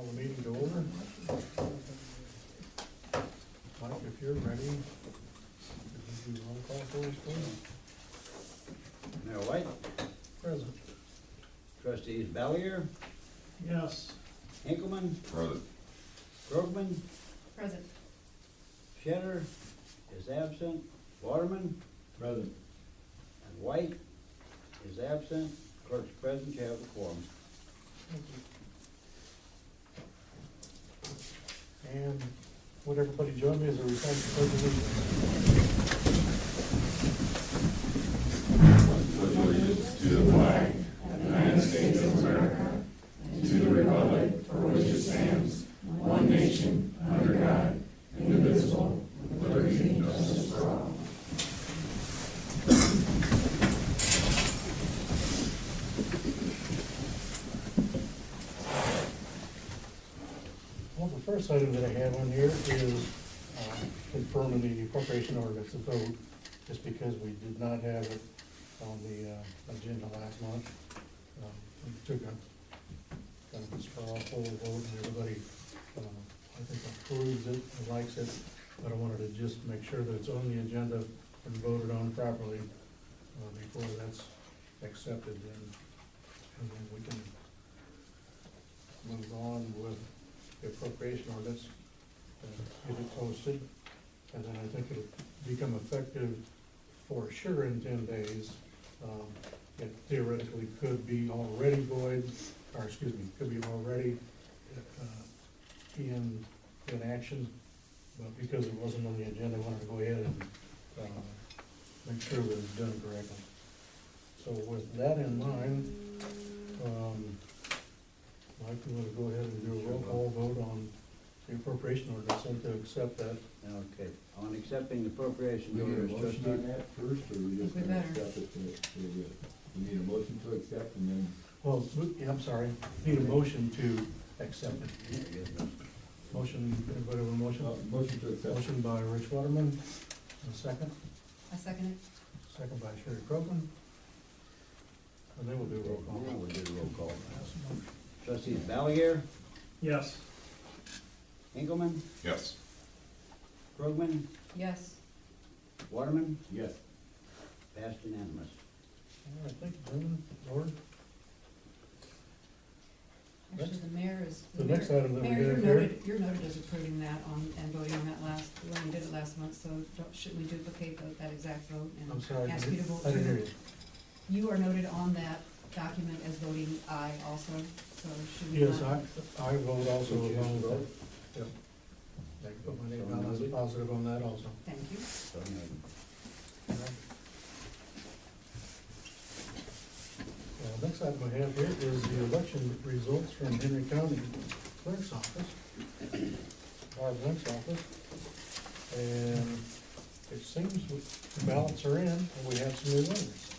Call the meeting to order. Mike, if you're ready, could you do roll call for us, please? Mayor White, Present. Trustees Valier, Yes. Hinkleman, Present. Krogman, Present. Shetter is absent, Waterman, Present. and White is absent. Clerk's present, you have a quorum. Thank you. And would everybody join me as a recite the pledge of allegiance? Pledge allegiance to the flag of the United States of America and to the republic for which it stands, one nation, under God, indivisible, with liberty and justice for all. Well, the first item that I have on here is confirming the appropriation ordinance to vote, just because we did not have it on the agenda last month. We took a kind of a straw poll vote, and everybody, I think, approves it and likes it, but I wanted to just make sure that it's on the agenda and voted on properly before that's accepted, and then we can move on with the appropriation ordinance, get it posted, and then I think it'll become effective for sure in 10 days. It theoretically could be already void, or excuse me, could be already in action, but because it wasn't on the agenda, I wanted to go ahead and make sure that it's done correctly. So with that in mind, Mike, you want to go ahead and do a roll call vote on the appropriation ordinance and to accept that? Okay, on accepting the appropriation We need a orders, motion trustee, on that first, or we just We gonna better. accept it? We need a motion to accept and then, Well, yeah, I'm sorry, need a motion to accept it. Motion, anybody with a motion? motion to accept. Motion by Rich Waterman, a second. I second it. Second by Sherry Krogman. And then we'll do a roll call. now we'll do the roll call. Trustees Valier, Yes. Hinkleman, Yes. Krogman, Yes. Waterman, Yes. passed unanimous. All right, thank you, gentlemen, Lord. Actually, the mayor is. The next item that we Mayor, have here. you're noted as approving that and voting on that when we did it last month, so shouldn't we duplicate that exact vote I'm sorry, and ask you to vote I didn't hear too? you. You are noted on that document as voting aye also, so should we Yes, not? I vote also So choose along with to that. vote? Yep. I can put my name down as a positive on that also. Thank you. So noted. Next item I have here is the election results from Henry County Clerk's office, Barb Link's office. And it seems the ballots are in and we have some new winners.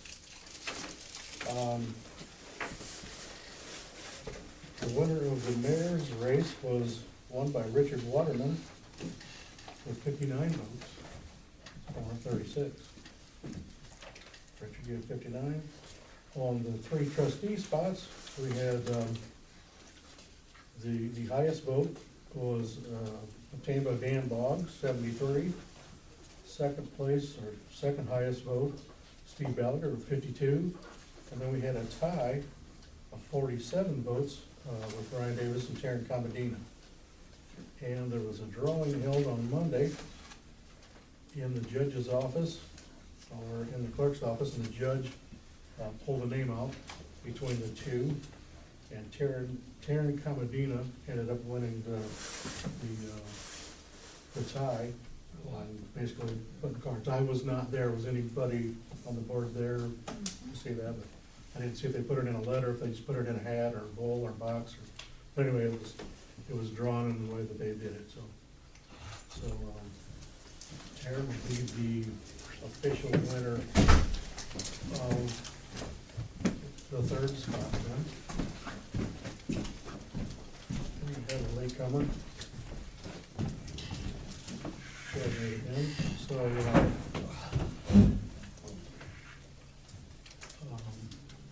The winner of the mayor's race was won by Richard Waterman with 59 votes, or 36. Richard, you have 59. On the 3 trustee spots, we had, the highest vote was obtained by Dan Boggs, 73. Second place, or second highest vote, Steve Gallagher with 52. And then we had a tie of 47 votes with Brian Davis and Taren Komadina. And there was a drawing held on Monday in the judge's office, or in the clerk's office, and the judge pulled a name out between the two, and Taren Komadina ended up winning the tie, and basically putting cards. I was not there. Was anybody on the board there to see that? But I didn't see if they put it in a letter, if they just put it in a hat or a bowl or box. But anyway, it was drawn in the way that they did it. So Taren will be the official winner of the 3rd spot then. We have a latecomer. Chad made it in. So, I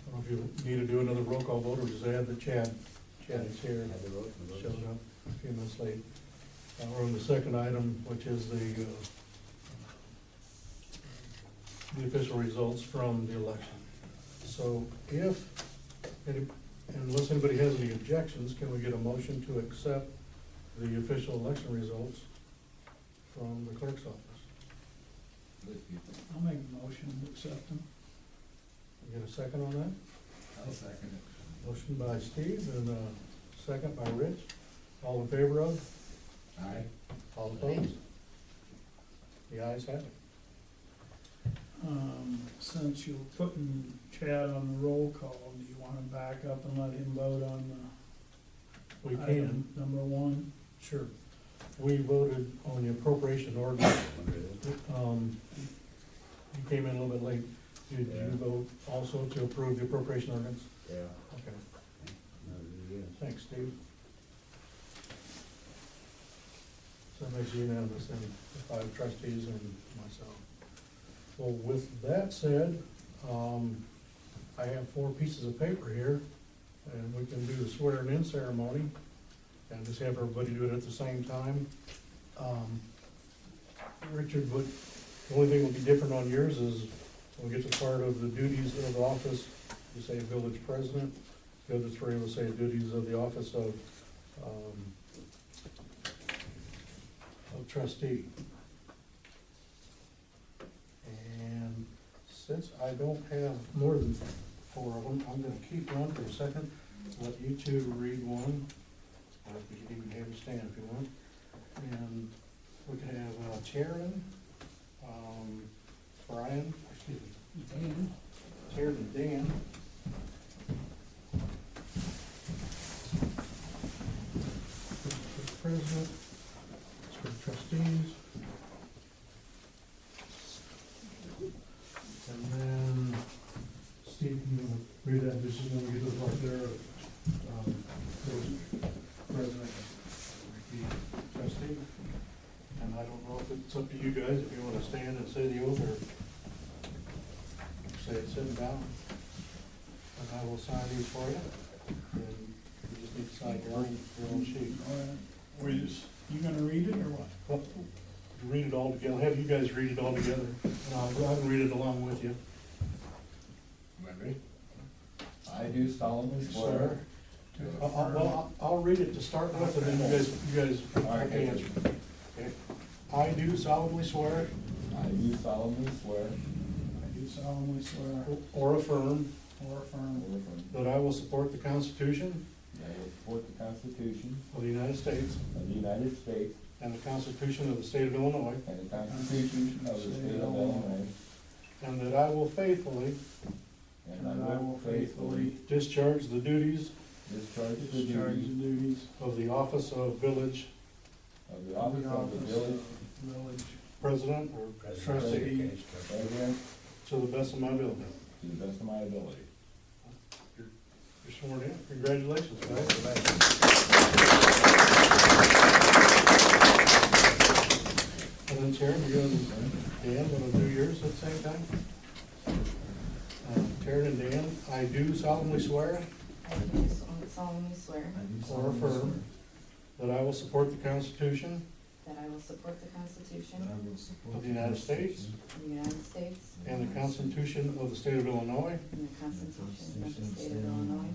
don't know if you need to do another roll call vote or just add that Chad Chad's here, Had the vote and the vote. showed up a few minutes late. We're on the second item, which is the official results from the election. So unless anybody has any objections, can we get a motion to accept the official election results from the clerk's office? I'll make a motion to accept them. Get a second on that? I'll second it. Motion by Steve and a second by Rich. All in favor of? Aye. All opposed? The ayes have it. Since you're putting Chad on the roll call, do you wanna back up and let him vote on We the can, item number 1? sure. We voted on the appropriation ordinance. You came in a little bit late. Did Yeah. you vote also to approve the appropriation ordinance? Yeah. Okay, No, yes. thanks, Steve. So that makes you unanimous, then, the 5 trustees and myself. Well, with that said, I have 4 pieces of paper here, and we can do the swearing in ceremony, and just have everybody do it at the same time. Richard, the only thing that will be different on yours is, when we get to part of the duties of office, you say village president. The other 3 will say duties of the office of trustee. And since I don't have more than 4 of them, I'm gonna keep one for a second, let you 2 read one. You can even have you stand if you want. And we can have Taren, Brian, excuse me, Taren and Dan. For the president, for the trustees. And then, Steve, you want to read that, this is when we get to the part there, president, the trustee. And I don't know if it's up to you guys, if you want to stand and say the oath, or say it sitting down. And I will sign these for you. And you just need to sign your own sheet. You gonna read it or what? Well, you read it all together, have you guys read it all together, and I can read it along with you. Ready? I do solemnly swear. I'll read it to start with, and then you guys Alright. can answer. Okay. I do solemnly swear I do solemnly swear. I do solemnly swear or affirm or affirm that I will support the Constitution that I will support the Constitution of the United States of the United States and the Constitution of the State of Illinois, and the Constitution of the State of Illinois, and that I will faithfully and I will faithfully discharge the duties discharge the discharge the duties duties of the office of village of the office of the village village president or trustee president to the best of my ability. to the best of my ability. You're sworn in. Congratulations, guys. And then Taren, you and Dan, want to do yours at the same time? Taren and Dan, I do solemnly swear I do solemnly swear or affirm that I will support the Constitution that I will support the Constitution of the United States of the United States and the Constitution of the State of Illinois, and the Constitution of the State of Illinois,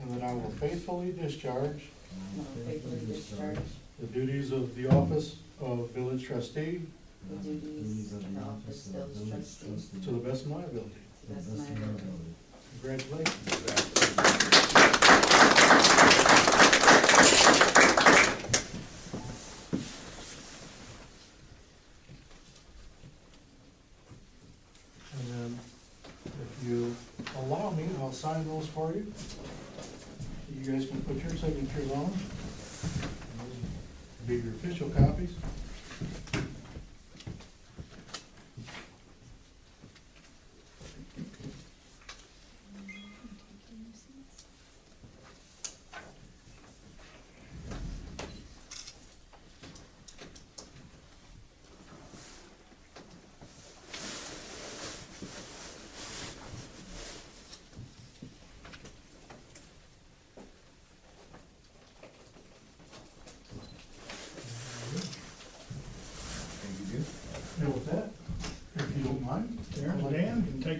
and that I will faithfully discharge and will faithfully discharge the duties of the office of village trustee the duties of the office of village trustee to the best of my ability. to the best of my ability. Congratulations. And then, if you allow me, I'll sign those for you. You guys can put your signatures on. And those will be your official copies.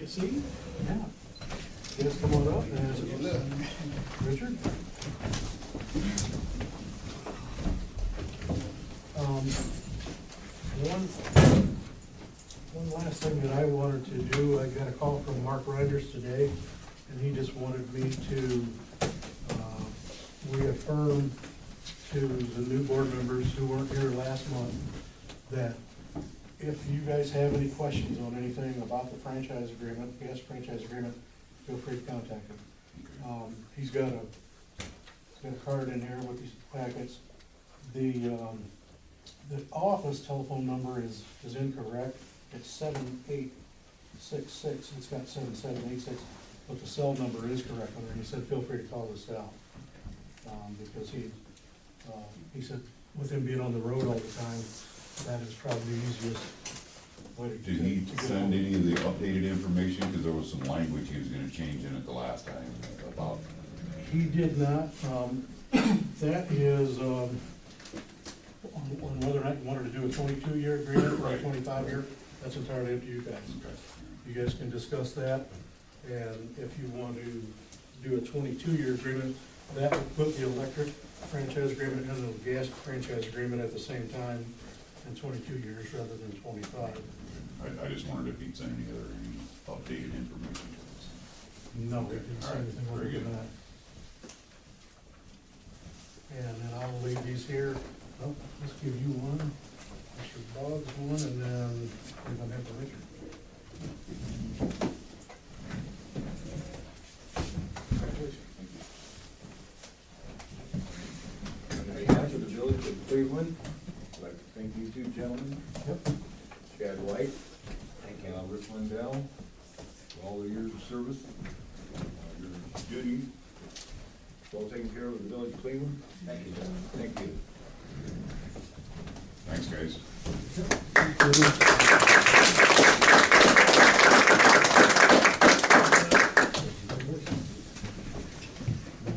See? Yeah. Yes, come on up, and Richard? One last thing that I wanted to do, I got a call from Mark Reinders today, and he just wanted me to reaffirm to the new board members who weren't here last month that if you guys have any questions on anything about the franchise agreement, gas franchise agreement, feel free to contact him. He's got a card in here with these packets. The office telephone number is incorrect. It's 7866. It's got 7786, but the cell number is correct on there. He said, feel free to call this out. Because he said, with him being on the road all the time, that is probably the easiest way to. Did he send any of the updated information? Because there was some language he was gonna change in it the last time about. He did not. That is, on whether or not you wanted to do a 22-year agreement or a 25-year, that's entirely up to you guys. You guys can discuss that, and if you want to do a 22-year agreement, that would put the electric franchise agreement and the gas franchise agreement at the same time in 22 years rather than 25. I just wondered if he'd send any updated information to us. No, we didn't say anything Very other than good. that. And then I'll leave these here. Oh, let's give you one, Mr. Boggs one, and then we're gonna have the Richard. On behalf of the village of Cleveland, I'd like to thank you two gentlemen, Yep. Chad White, Rich Lindell, for all the years of service, your duty, well taken care of the village of Cleveland. Thank you, John. Thank you. Thanks, guys.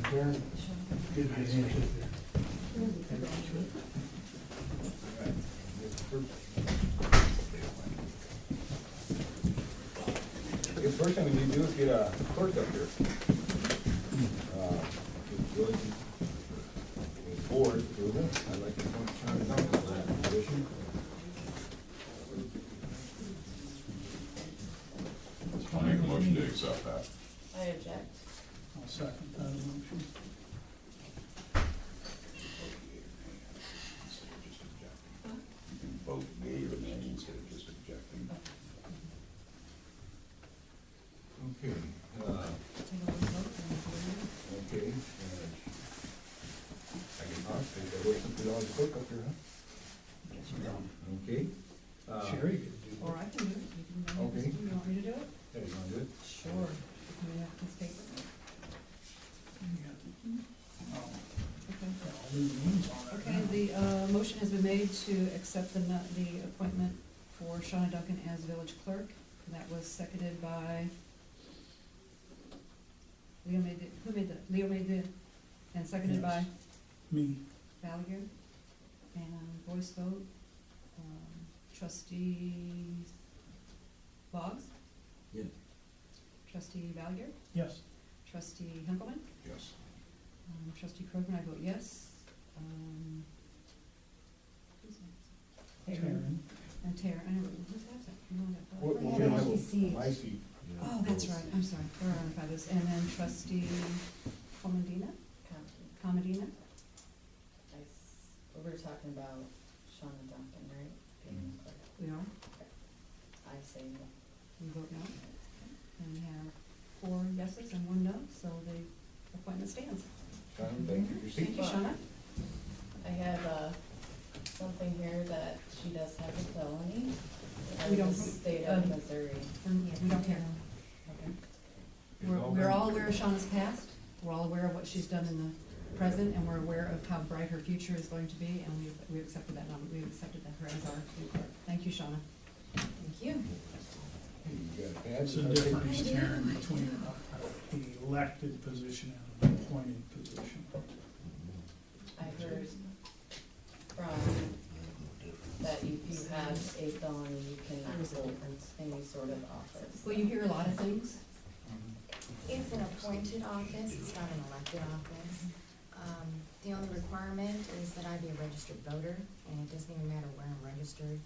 Taren, give me a handshake there. I guess first thing we need to do is get a clerk up here. Village board approval. I'd like to appoint Shawna Duncan to that position. I'll make a motion to accept that. I object. I'll second that motion. You can vote yea or nay instead of just objecting. Okay. Okay. I can talk, I got wait something on the clerk up here, huh? Okay. Sherry could do Or I can do it, you can, Okay. you want me to do it? Hey, you wanna do it? Sure. Can we have this paper? Okay, the motion has been made to accept the appointment for Shawna Duncan as village clerk. And that was seconded by, Leo made the, who made the, Leo made the, and seconded by Me. Gallagher. And voice vote, trustee Boggs, Yeah. trustee Gallagher, Yes. trustee Hinkleman, Yes. trustee Kroger, I vote yes. Who's next? Taren. And Tara, I never, who's absent? You know that. What- Oh, what yeah, can I that's- vote? My seat. Oh, that's right, I'm sorry, we're on this. And then trustee Komadina, Komadina, We were talking about Shawna Duncan, right? Mhm. we are, I say no. we vote no. And we have 4 yeses and 1 no, so the appointment stands. Shawna, thank you for your Thank seat. you, Shawna. I have, something here that she does have a felony We in don't- the state of Missouri. We don't care. Okay. We're all aware of Shawna's past, we're all aware of what she's done in the present, and we're aware of how bright her future is going to be, and we accepted that, we accepted that her as our new clerk. Thank you, Shawna. Thank you. You got a badge? It's a difference, Taren, between an elected position and an appointed position. I heard from that you have had a felony, you cannot There's a hold difference. any sort of office. Well, you hear a lot of things. It's an appointed office, it's not an elected office. The only requirement is that I be a registered voter, and it doesn't even matter where I'm registered,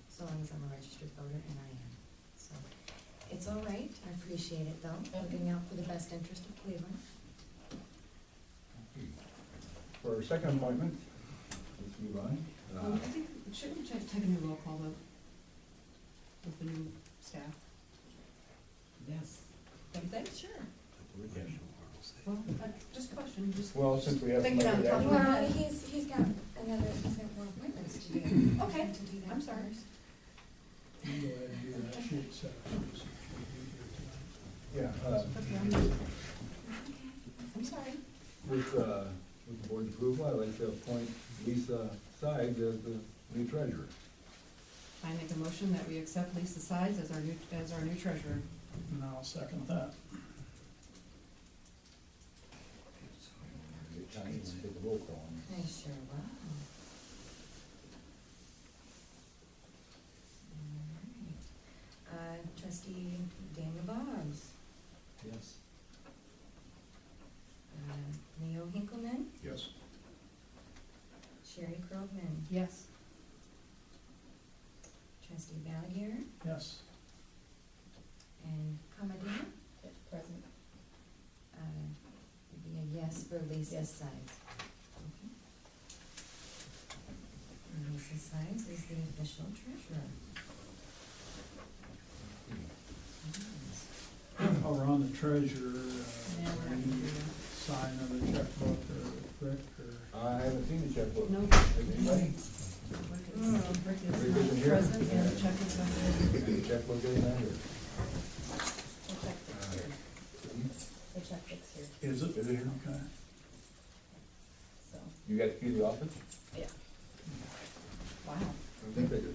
so long as I'm a registered voter, and I am. So, it's all right, I appreciate it though, looking out for the best interest of Cleveland. For our second appointment, let's move on. I think, shouldn't we take a new roll call vote with the new staff? Yes. Don't you think? Sure. Well, just a question, just. Well, since we have Think it somebody out. that- Well, he's got more appointments to do. Okay, To do that I'm sorry. first. You go ahead and do that shit, so. Yeah, Okay, I'm sorry. with the board's approval, I'd like to appoint Lisa Sides as the new treasurer. I make a motion that we accept Lisa Sides as our new treasurer. And I'll second that. Time to take a roll call on I sure will. All right. Trustee Daniel Boggs, Yes. Leo Hinkleman, Yes. Sherry Krogman, Yes. Trustee Ballagher, Yes. and Komadina. Present. Would be a yes for Lisa Yes. Sides. Okay. And Lisa Sides is the official treasurer. While we're on the treasurer, Yeah, we're not gonna do that. sign another checkbook or Rick or. I haven't seen the checkbook. No. Has anybody? Rick is Rick isn't here? present and the check is under. Is the checkbook in there? The checkbook's here. The checkbook's here, Is it? Is it here? Okay. so, You got the key to the office? yeah. Wow. I think they did.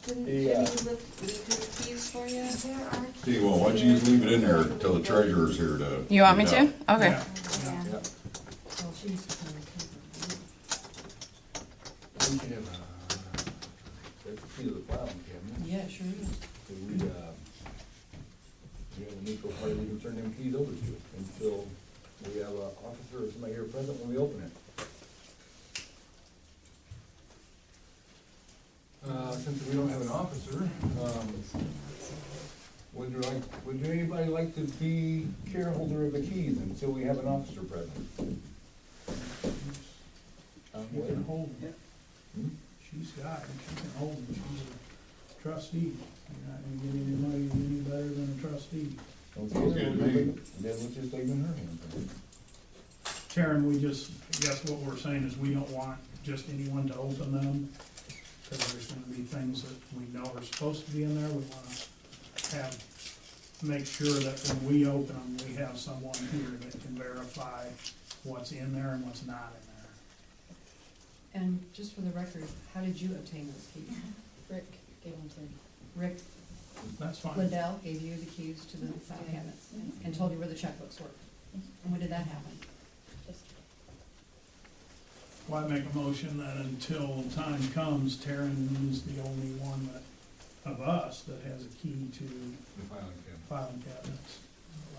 Didn't The, Jimmy leave his keys for you? There are. See, well, why don't you just leave it in there till the treasurer's here to. You want me pick it to? up. Okay. Yeah. Yeah. Yep. Well, she used to come and We should have, that's the key to the filing cabinet. Yeah, it sure is. So we have a neutral party we can turn them keys over to until we have an officer or somebody here present when we open it. Since we don't have an officer, would anybody like to be shareholder of the keys until we have an officer present? You can hold them. Hmm? She's got it. She can hold them. She's a trustee. You're not gonna get any money any better than a trustee. Okay, Sounds good to me. then let's just leave it in her hands then. Karen, we just, I guess what we're saying is we don't want just anyone to open them, because there's gonna be things that we know are supposed to be in there. We wanna make sure that when we open them, we have someone here that can verify what's in there and what's not in there. And just for the record, how did you obtain those keys? Rick gave them to me. Rick That's fine. Lindell gave you the keys to the file cabinets and told you where the checkbooks were. And when did that happen? Just, Well, I make a motion that until time comes, Taren is the only one of us that has a key to The filing cabinet. filing cabinets.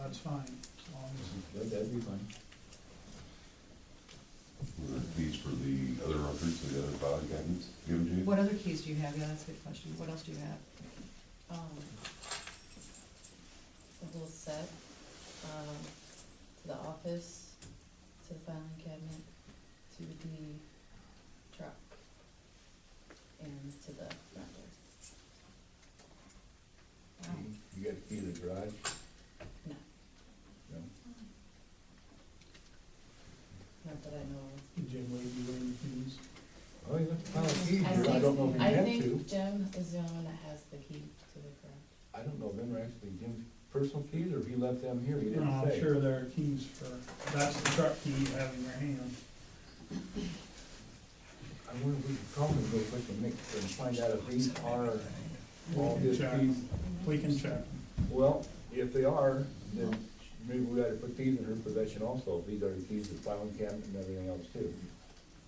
That's fine, as long as. That'd be fine. Were there keys for the other records, the other filing cabinets given to you? What other keys do you have? Yeah, that's a good question. What else do you have? the whole set, to the office, to the filing cabinet, to the truck, and to the front door. Wow. You got the key to the garage? No, No? not that I know of. Jim, where you in the keys? Oh, you left the pile of keys I here, I don't know if you had think to. Jim is the only one that has the key to the garage. I don't know if them are actually Jim's personal keys, or if he left them here, he No, didn't I'm say. sure there are keys for, that's the truck key you have in your hand. I wonder if we could call him real quick and find out if these are all We can his check. keys. We can check. Well, if they are, then maybe we ought to put these in her possession also. These are the keys to the filing cabinet and everything else too.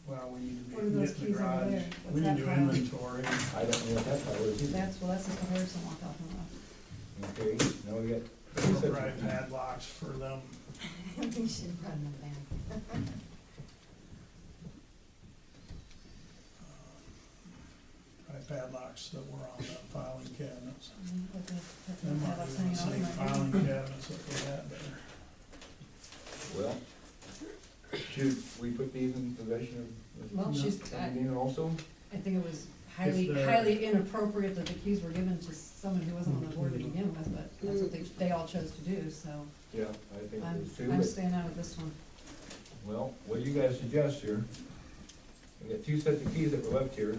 Well, we need to What are be, those get in the keys over garage, there? we What's need that to do file? inventory. I don't know what that file is either. That's, well, that's just the Harrison walkout and off. Okay, now we got. Right padlocks for them. We should run them back. Right padlocks that were on the filing cabinets. Put the Them might padlocks be hanging the on same them right filing now. cabinets that we had there. Well, should we put these in possession of Well, she's, Komadina also? I think it was highly, If they're- highly inappropriate that the keys were given to someone who wasn't on the board to begin with, but that's what they all chose to do, so Yeah, I think I'm, those two. I'm but- staying out of this one. Well, what do you guys suggest here? We got two sets of keys that were left here.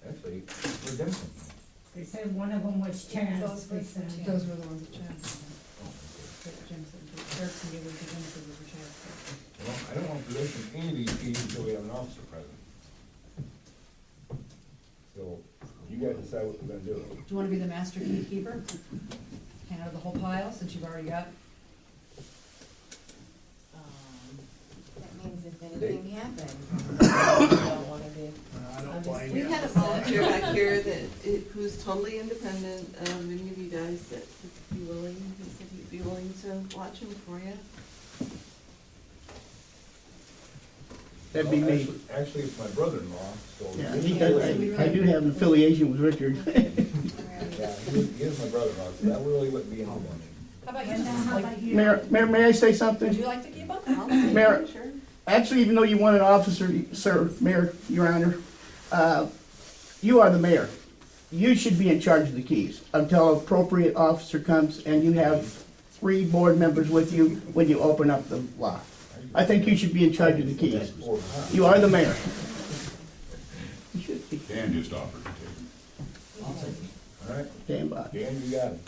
Actually, we're done. They said one of them was Chad's, Those were they said. Chad's. Those were the ones that Chad said. That Jim said, that Erickson gave us the Jim said those were Chad's. Well, I don't want possession of any of these keys until we have an officer present. So, you guys decide what we're gonna do. Do you wanna be the master key keeper? Hand out the whole pile, since you've already got, That means if anything happens. I don't wanna be. I don't blame We you. had a volunteer back here who's totally independent of any of you guys that would be willing, he said he'd be willing to watch him for you. That'd be Well, me. Actually, it's my brother-in-law, so. Yeah, he does, I do have an affiliation with Richard. Yeah, he is my brother-in-law, so that really wouldn't be anything. how about you? Brenda, how Like, about you? Mayor, may I say would something? you like to keep up? Mayor, Sure. actually, even though you want an officer, sir, Mayor, Your Honor, you are the mayor. You should be in charge of the keys until an appropriate officer comes and you have 3 board members with you when you open up the lock. I think you should be in charge of the keys. You are the mayor. You should be. Dan just offered to take All right, Stand by. Dan, you got it.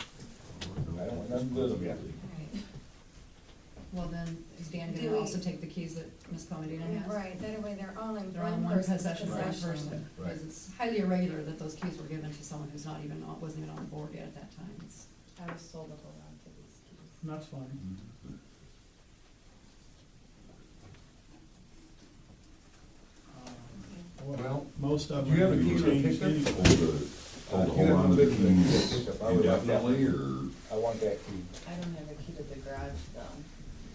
I don't want nothing to do with them yet. Right. Well, then, is Dan Do gonna we- also take the keys that Ms. Comodina has? Right, that way they're all in They're all in one one person's possession of that possession. person, Right. because it's highly irregular that those keys were given to someone who's not even, wasn't even on the board yet at that time. It's- I was told to hold on to these keys. That's fine. Well, Most of do you have a them key to change the pickup? anyway. Hold the you have hold on one to the big thing to keys pick up. I would like that. indefinitely, or? I want that key. I don't have a key to the garage though.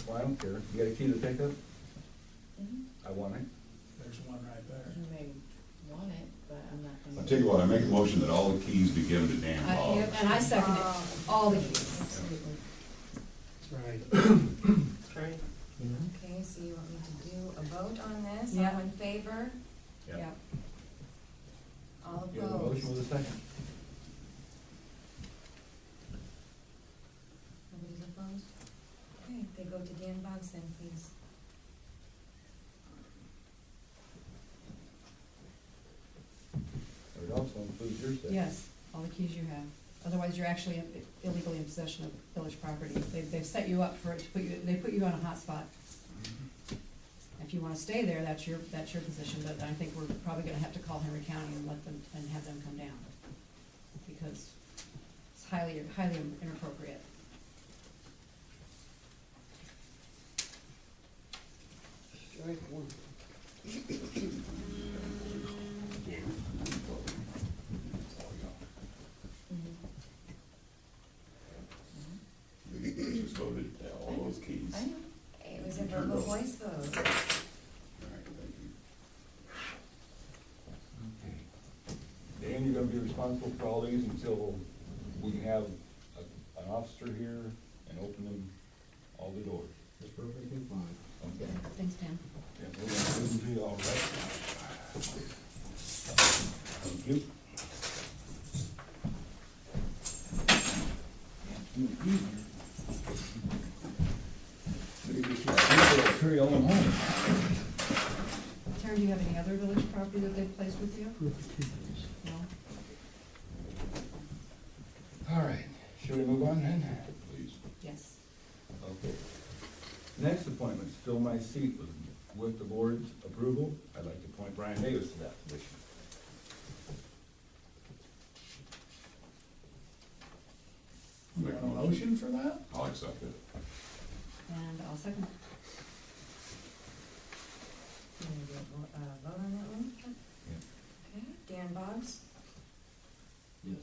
Well, I don't care. You got a key to the pickup? Mm-hmm. I want it. There's one right there. You may want it, but I'm not gonna. I'll tell you what, I make a motion that all the keys be given to Dan I- Boggs. And I second it, all the keys. Absolutely. Right. Okay, so you want me to do a vote on this? Yeah. All in favor? Yeah. Yeah. All You have a motion opposed? with a second? Nobody's opposed? Okay, they go to Dan Boggs then, please. It also includes your set. Yes, all the keys you have. Otherwise, you're actually illegally in possession of village property. They've set you up for it, they put you on a hot spot. If you wanna stay there, that's your position, but I think we're probably gonna have to call Henry County and let them, and have them come down. Because it's highly inappropriate. Strike one. We just voted all those keys. I know. It was a verbal voice vote. All right, thank you. Okay. Dan, you're gonna be responsible for all these until we can have an officer here and open them, all the doors. That's perfectly fine. Okay. Thanks, Dan. Yeah, we're gonna do them to you all right. Thank you. Carry on home. Taren, do you have any other village property that they've placed with you? No? All right, should we move on then? Please. Yes. Okay. Next appointment, fill my seat with the board's approval. I'd like to appoint Brian Davis to that position. motion for that? I'll accept it. And I'll second it. You need to vote on that one? Okay, Dan Boggs, Yes.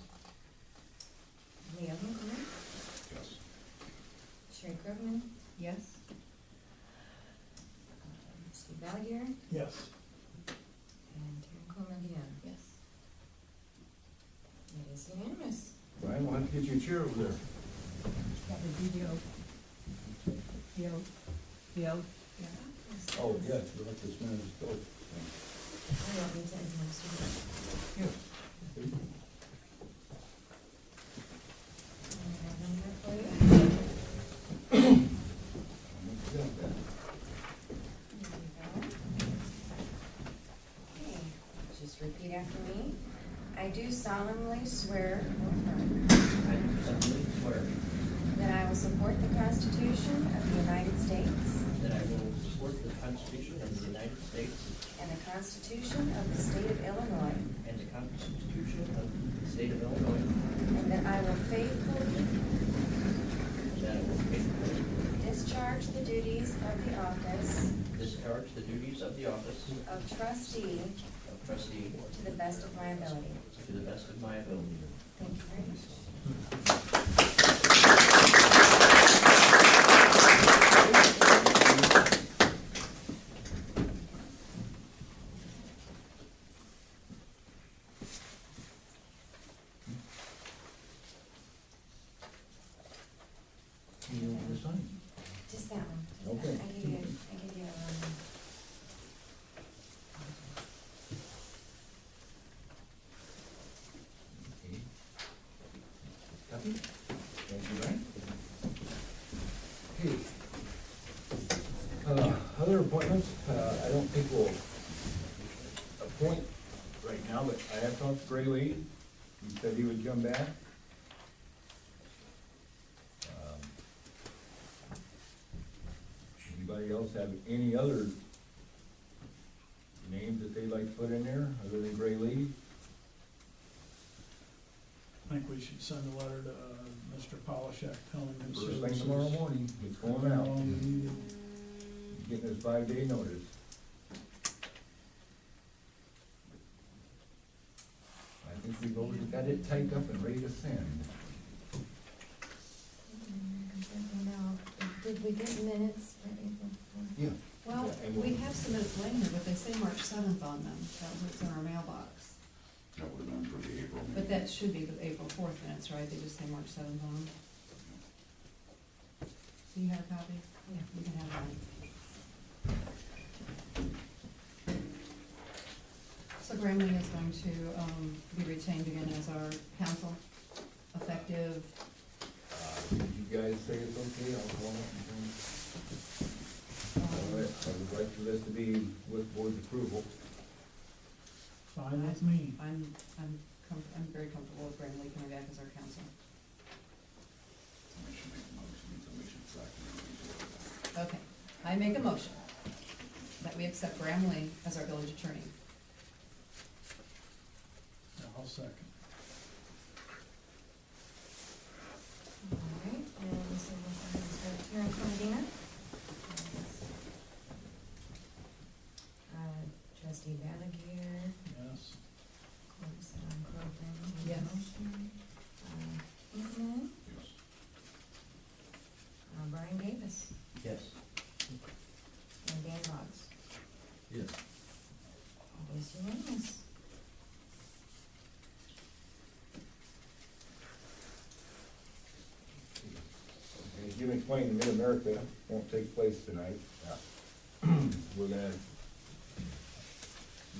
Leo Duncan, Yes. Sherry Krugman, Yes? Steve Valigier, Yes. and Taren Komadina. Yes. It is unanimous. Brian, we'll have to get you a chair over there. That would be the oath. The oath. The oath. Yeah. Yes. Oh, yes, we'll have to smell his stove. I don't need to administer that. Yes. I have them here for you. There you go. Okay, just repeat after me. I do solemnly swear I do solemnly swear that I will support the Constitution of the United States that I will support the Constitution of the United States and the Constitution of the State of Illinois, and the Constitution of the State of Illinois, and that I will faithfully and that I will faithfully discharge the duties of the office discharge the duties of the office of trustee of trustee to the best of my ability. to the best of my ability. Thank you very much. You want this one? Just that one. Just that Okay. one. I give you, Okay. Copy? Thank you, Brian. Okay. Other appointments, I don't think we'll appoint right now, but I have talked to Gray Lee. He said he would come back. Anybody else have any other names that they'd like to put in there, other than Gray Lee? I think we should send a letter to Mr. Polishek telling him. First thing tomorrow morning, it's going out. He's getting his 5-day notice. I think we've already got it typed up and ready to send. did we get minutes for April 4th? Yeah. Well, Yeah, and we have some minutes later, but they say March 7th on them. That was what's in our mailbox. That would have been for the April But meeting. that should be the April 4th minutes, right? They just say March 7th on them. Do you have a copy? Yeah. You can have one. So Graham-Lee is going to be retained again as our counsel, effective, Did you guys say it's okay? I'll call it and then. All right, I would like for this to be with board's approval. Fine with me. I'm very comfortable with Graham-Lee coming back as our counsel. Somebody should make a motion, somebody should second it. Okay, I make a motion that we accept Graham-Lee as our village attorney. I'll second. All right, and so we'll start with Taren Komadina. Trustee Valigier, Yes. Yes. Duncan, Yes. Brian Davis, Yes. and Dan Boggs. Yes. It is unanimous. As Jim explained, Mid-America won't take place tonight. We're gonna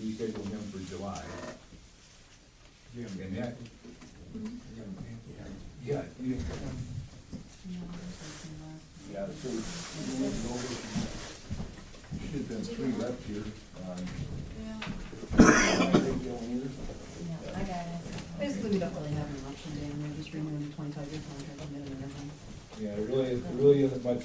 reschedule him for July. Jim, and that. Yeah, you didn't get one? Yeah, so, should have been 3 left here. No, I got it. Basically, we don't really have an option, Dan, we're just renewing the 25-year contract with Mid-America. Yeah, it really isn't much.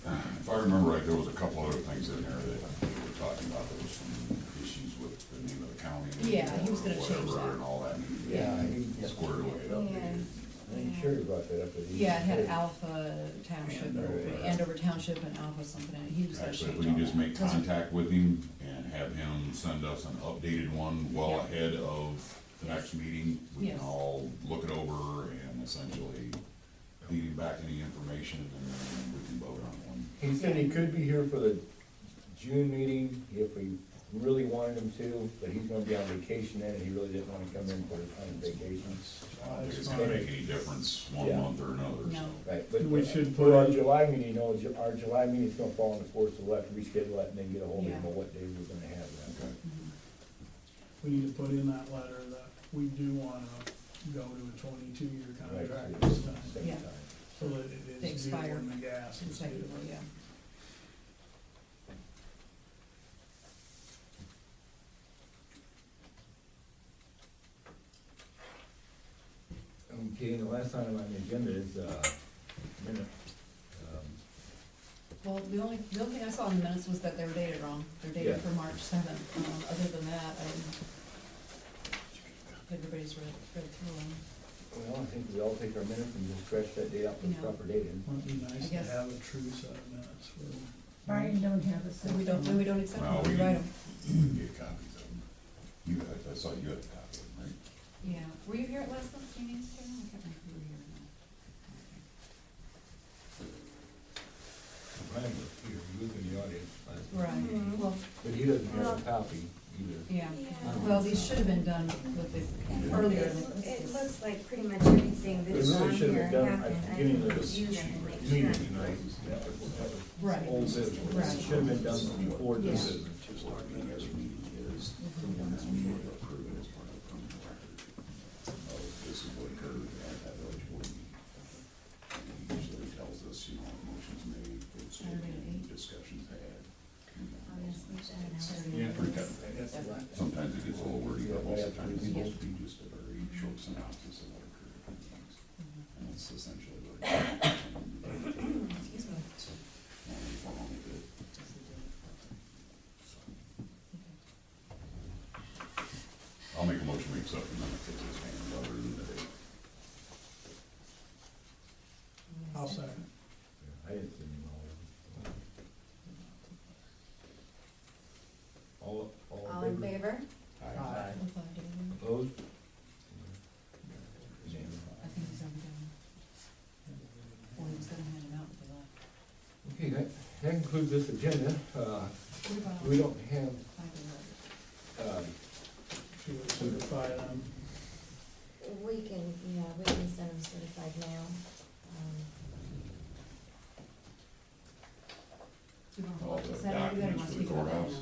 If I remember right, there was a couple other things in there that they were talking about. There was some issues with the name of the county. Yeah, he was gonna change whatever, that. And all that. Yeah, Squared away. And, I think Sherry brought that up. Yeah, it had Alpha Township, or Andover Township and Alpha something in it, he was gonna Actually, if change we all can just that. make contact with him and have him send us an updated one well Yeah. ahead of the next meeting, we can Yes. all look it over and essentially feed him back any information and then we can vote on one. He said he could be here for the June meeting if we really wanted him to, but he's gonna be on vacation then, and he really didn't wanna come in for on vacation. I don't think it's gonna make any difference one Yeah. month or another, No. so. Right, but We should for our put- July meeting, you know, our July meeting's gonna fall on the fourth, so we'll have to reschedule that and then get a hold of him Yeah. on what day we're gonna have that. Okay. Mhm. We need to put in that letter that we do wanna go to a 22-year Right, contract so this it's time, same Yeah. time. so that They it is due expire when the gas is due. consecutively, yeah. Okay, the last item on the agenda is, minute. Well, the only thing I saw in the minutes was that they were dated wrong, they're dated Yeah. for March seventh, other than that, everybody's read through them. Well, I think we all take our minutes and just scratch that day out with Yeah. proper date in. Might be nice I to guess- have a true set of minutes for. Brian don't have a So we don't, second. we don't accept Well, them, we write them. Get copies of them. You had, I saw you had a copy of them, right? Yeah, were you here at last month's meetings, Karen? I can't remember if you were here or not. Brian was here, he was in the audience last night. Right, Mhm. well, But he doesn't have a copy either. yeah, Yeah. well, these should have been done with the, earlier. It looks like pretty much everything It that's really on should here have been done happened. at the I beginning can of this review them and make meeting sure. tonight. That was Right. old business. Right. It should have been done before this Yeah. business. Just like the next meeting is, when this meeting is approved as part of the permanent record. This is what occurred at that village board meeting. And he usually tells us, you know, motions made, votes Saturday at taken, 8. discussions had. Obviously, Yeah. Pretty kind of thing. Sometimes it gets a little wordy, but most of the time it's supposed to be just a very short synopsis of what occurred at the meetings. And it's essentially what it is. Excuse me. I'll make a motion to accept the minutes as it's handed other than the date. I'll second. I didn't see him all. All in favor? Aye. If I do, Opposed? I think he's already done. Or he was gonna hand them out, but they left. Okay, that concludes this agenda. What about We don't have, Highway She would certify them. We can, yeah, we can send them certified mail. Do you want to All hold the this Saturday, you documents for the speak about that courthouse. now?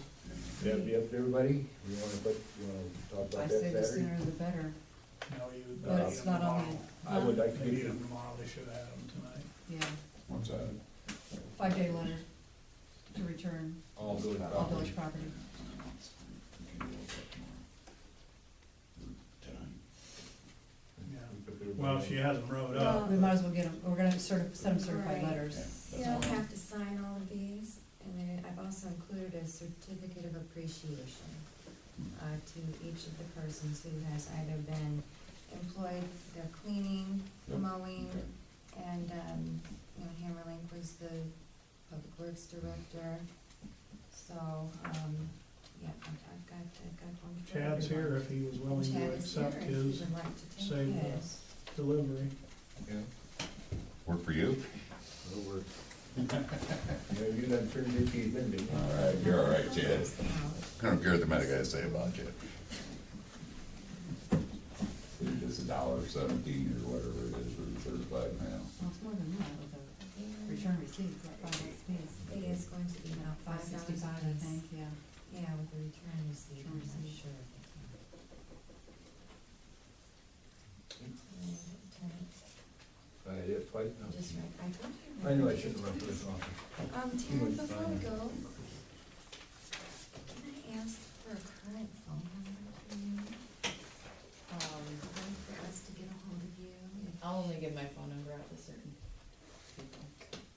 that'd be up to everybody. You wanna talk I about say the that Saturday? sooner the better, No, you would. but it's not on the, I would like to They need get them you, tomorrow, they should have them tonight. yeah, What's that? 5-day letter to return all village all property. village property. Tonight. Yeah. We put everybody Well, on. if she has them wrote Well, up, We might as well get them, we're gonna send them certified Right. letters. You don't have to sign all of these, and then I've also included a certificate of appreciation to each of the persons who has either been employed, they're cleaning, mowing, and, you know, Hammerlink was the public works director. So, yeah, I've got one for Chad's here everyone. if he was And willing Chad to is here accept if you his would like to take save his. delivery. Okay. Work for you? That'll work. Yeah, you done turned your keys in, didn't you? All right, you're all right, Chad. Those out. I don't care what the medic guys say about you. It's $1.17 or whatever it is for the certified mail. Well, it's more than that with the return receipts, that 5 days. It is going to be about $5.65, $5.65, I think, yeah. Yeah, with the return receipt, I'm Return not receipt. sure. I did it twice now. Just right, I told you. I knew I shouldn't run for this office. Taren, before we go, can I ask for a current phone number for you? For us to get a hold of you? I'll only give my phone number out to certain people.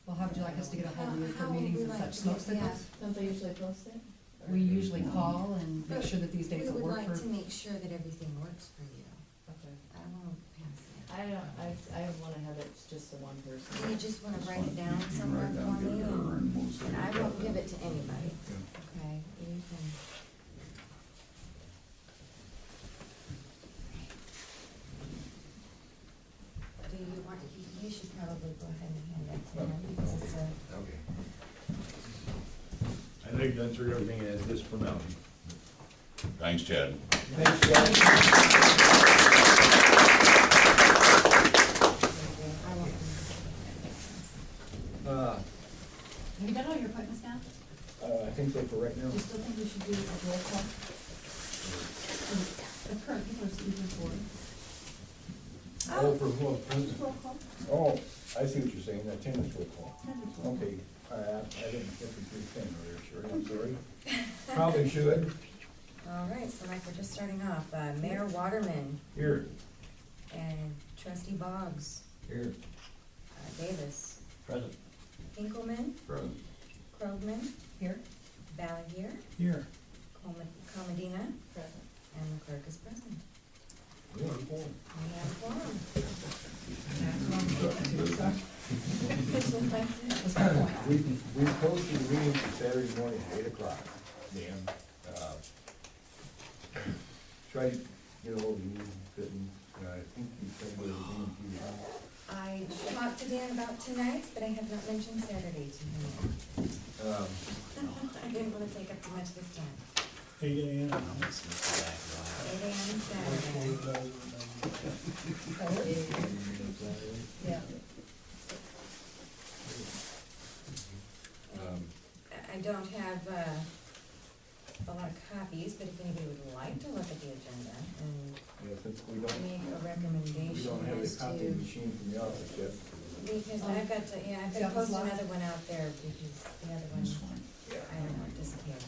Well, how would you like us to get a hold of you for How would meetings we and like such, to smoke get- yeah. signals? Don't they usually post it? We usually call and make sure that these dates will work We would for. like to make sure that everything works for you. Okay. I won't pass that. I don't, I have one I it's just the one Do you person. just wanna write it down somewhere Write for down, me? give it to her, and we'll see. And I won't give it to anybody, okay? You can. Do you want, you should probably go ahead and hand that to him, because it's a, Okay. I know you've done through everything as this for now. Thanks, Chad. Thanks, Scott. I won't. Have you done all your appointments now? I think so for right now. Do you still think we should do a roll call? The current people are speaking for. Oh, for who else present? Roll call? Oh, I see what you're saying, attendance roll call. Attendance roll call. Okay, I didn't get the two thing earlier, sorry, I'm sorry. Probably should. All right, so like we're just starting off, Mayor Waterman Here. and Trustee Boggs, Here. Davis, Present. Hinkleman, Present. Krogman, Here? Balaguer, Here. Komadina, and the clerk is present. We have a quorum. We posted the meeting for Saturday morning at 8:00, Dan. Tried to get a hold of you, couldn't, I think you said there was a meeting to you. I talked to Dan about tonight, but I have not mentioned Saturday to him yet. I didn't wanna take up too much of his time. 8 AM. 8 AM Saturday. Yeah. I don't have, a lot of copies, but if anybody would like to look at the agenda and Yeah, since we don't, make a we recommendation don't have as the copy to, machine from the office yet. because I've got to, yeah, I've got to post another one out there because the other one, That's fine. I don't know, disappeared.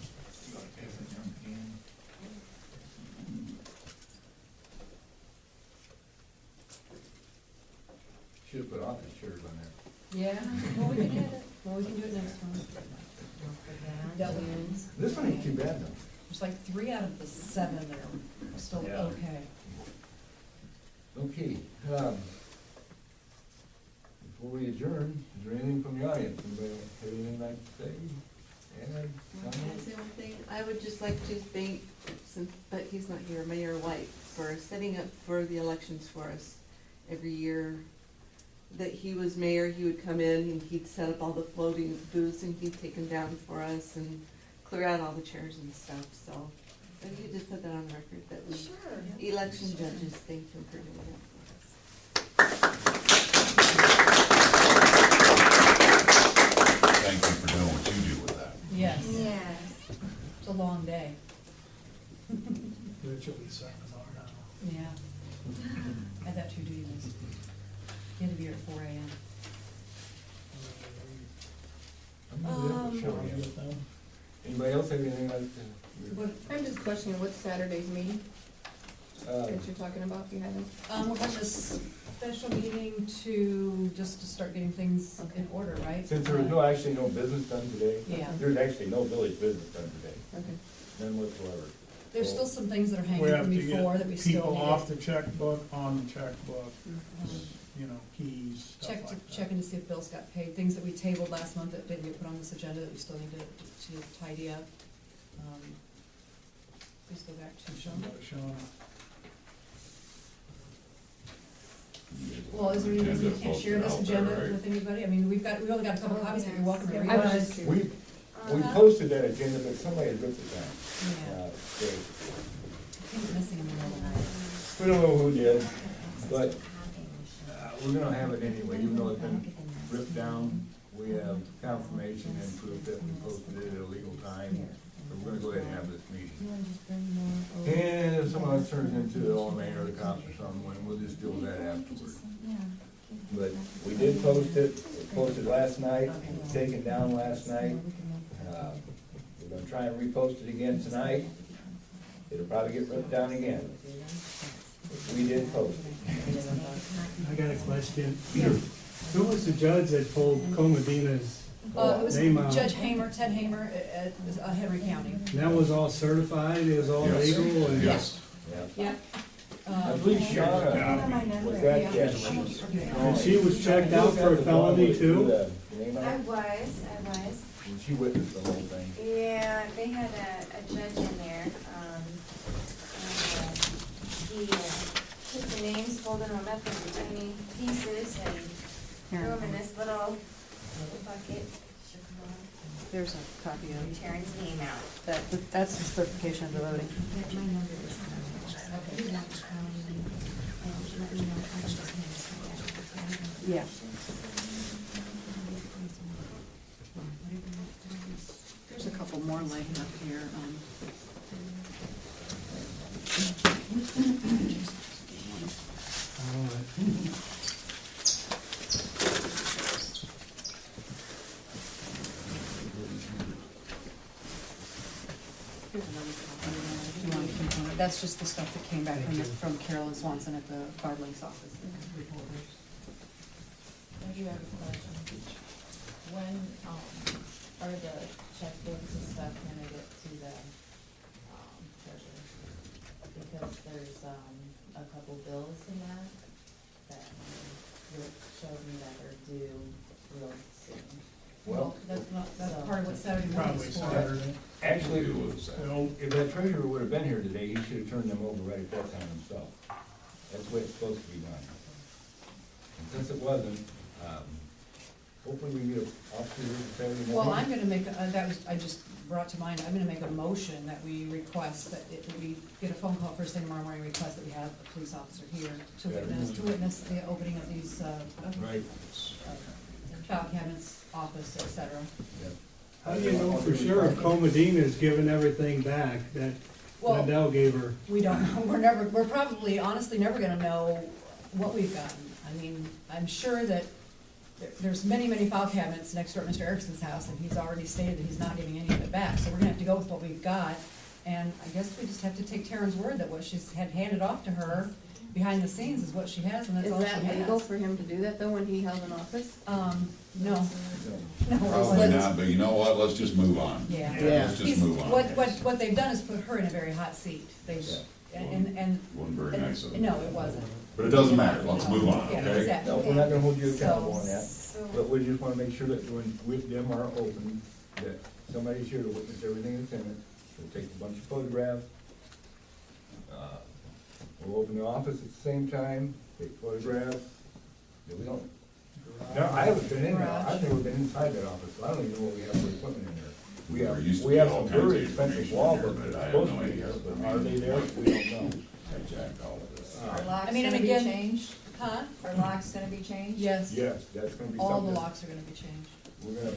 Should've put office chairs on there. Yeah, well, we can add it, well, we can do it next one. Don't forget. Double ends. This one ain't too bad though. There's like 3 out of the 7 that are still Yeah. okay. Okay, before we adjourn, is there anything from the audience? Anybody have anything like to say? Add, Can I comment? say one thing? I would just like to thank, since, but he's not here, Mayor White, for setting up for the elections for us every year. That he was mayor, he would come in and he'd set up all the floating booths and he'd take them down for us and clear out all the chairs and stuff, so. If you just put that on record, that we, Sure. election judges thank him for doing that for us. Thank you for doing what you do with that. Yes, Yes. it's a long day. Which will be 7 tomorrow now. Yeah. Had that too, do you, Liz? You had to be here at 4 AM. I'm gonna let it show you. Get them. Anybody else have anything like to? I'm just questioning what's Saturday's meeting that you're talking about, if you haven't. We're having this special meeting to start getting things in order, right? Since there was actually no business done today. Yeah. There's actually no village business done today, Okay. none whatsoever. There's still some things that are hanging We have from to before that we get still people need. off the checkbook, on the checkbook, Um, you know, keys, stuff like that. Checking to see if bills got paid, things that we tabled last month that didn't get put on this agenda that we still need to tidy up. Please go back to Shawna. Shawna. Well, is there any reason we Agenda can't share this posted out agenda there, right? with anybody? I mean, we only got a couple copies, but you're welcome to read I it. was just curious. We posted that agenda, but somebody had ripped it down. Yeah, They- I think it's missing in the middle of the night. We don't know who did, but we're gonna have it anyway, even though it's been ripped down. We have confirmation and proof that we posted it at a legal time. So we're gonna go ahead and have this meeting. And if some of us turns into the old mayor or the cops or something, we'll just deal with that afterwards. But we did post it, it posted last night, it was taken down last night. We're gonna try and repost it again tonight. It'll probably get ripped down again. We did post it. I got a question. Who was the judge that pulled Komadina's, It was Name out. Judge Hamer, Ted Hamer at Henry County. that was all certified, it was all Yes. legal? And Yes. Yeah. Yeah, I believe Shawna was that, And she was checked out for a felony too? I was. And she witnessed the whole thing. Yeah, they had a judge in there, and he took the names, folded them up into tiny pieces, and threw them in this little bucket, shook them up, There's a copy and of Taren's name out. that's the certification of the voting. My number is coming. And let me know how much it's gonna be. Yeah. There's a couple more laying up here. Here's another copy if you want to compare it. That's just the stuff that came back from Carolyn Swanson at the Guard Links office. I do have a question. When, are the checkbooks and stuff gonna get to the, treasurer? Because there's, a couple bills in that Rick showed me that are due real soon. Well, That's part of what Saturday morning Probably is for. Saturday. actually, if that treasurer would have been here today, he should have turned them over right at that time himself. That's the way it's supposed to be done. And since it wasn't, hopefully we get an officer here Saturday morning. Well, I'm gonna make, I just brought to mind, I'm gonna make a motion that we request that we get a phone call first thing tomorrow morning, request that we have a police officer here to witness the opening of these, Right. file cabinets, office, et cetera. Yep. How do you know for sure if Komadina's given everything back that Well, Adele gave her? we don't know, we're probably honestly never gonna know what we've gotten. I mean, I'm sure that there's many file cabinets next door at Mr. Erickson's house, and he's already stated that he's not giving any of it back, so we're gonna have to go with what we've got. And I guess we just have to take Taren's word that what she's had handed off to her behind the scenes is what she has, and that's Is all she that has. legal for him to do that though, when he held an office? No. No. Probably not, but you know what, let's just move on. Yeah. Let's just move on. What they've done is put her in a very hot seat. They've, and. Wasn't very nice of them. No, it wasn't. But it doesn't matter, let's move on, Yeah, okay? exactly. No, we're not gonna hold you accountable on that, So, but we just wanna make sure that when with them are open, that somebody's here to witness everything that's in it. We'll take a bunch of photographs. We'll open the office at the same time, take photographs. Yeah, we don't, no, I haven't been in there, I've never been inside that office, so I don't even know what we have for equipment in there. There used to We be have all some kinds very of expensive information wall in there, books but that I are have supposed no to be idea. there, but are they there? We don't know. I jacked all of this. Are locks I mean, and gonna be again- changed? Huh? Are locks gonna be changed? Yes. Yes, that's gonna be All the something. locks are gonna be changed. We're gonna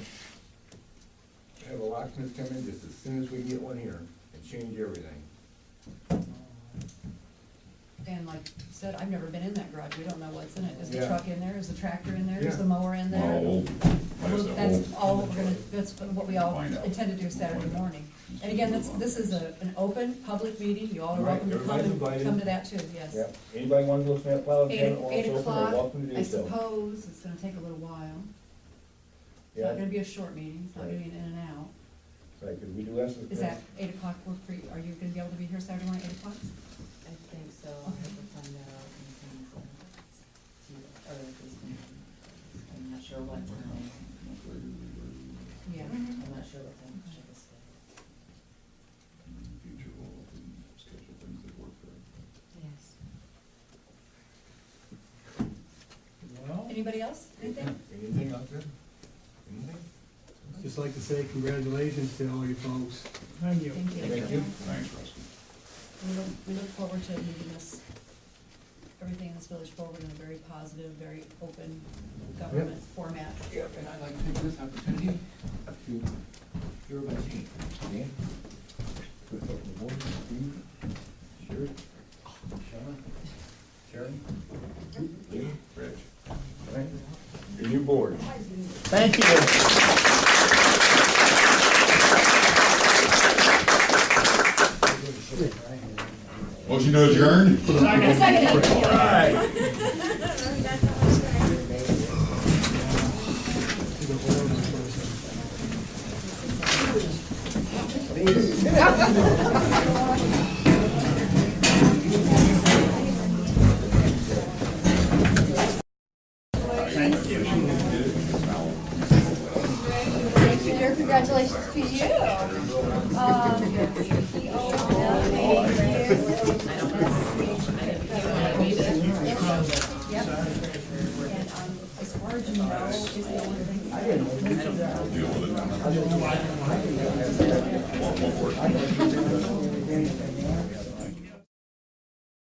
have a locksmith come in just as soon as we get one here and change everything. And like you said, I've never been in that garage. We don't know what's in it. Is the Yeah. truck in there? Is the tractor in there? Is Yeah. the mower in there? Well, That's all we're gonna, that's what we all Find out. intend to do Saturday morning. And again, this is an open, public meeting. You all are Right, welcome to everybody's invited. come to that too, yes. Yeah, anybody wants to look at that file cabinet or Eight also open, o'clock, they're welcome to I do so. suppose, it's gonna take a little while. It's not Yeah, gonna be a short meeting, it's not gonna be an in and out. right, because we do have some. Is that 8 o'clock work for you? Are you gonna be able to be here Saturday morning, 8 o'clock? I think so, I'll have to find out and send some to, or this meeting. I'm not sure what time, Yeah. I'm not sure what time to check this day. In the future, we'll schedule things that work for everybody. Yes. Well, Anybody else? Anything? Anything out there? Anything? just like to say congratulations to all you folks. Thank you. Thank you. Thank you. Thanks, Rusty. We look forward to moving this, everything in this village forward in a very positive, very open government format. Yeah, and I'd like to take this opportunity to hear about you. Dan? Put up the board, Steve, Sherry, Shawna, Taren, Lee, Rich. all right? Your new board. Thank you. Motion to adjourn? Congratulations to you. Yep. And, as far as you know, is the only thing. Deal with it.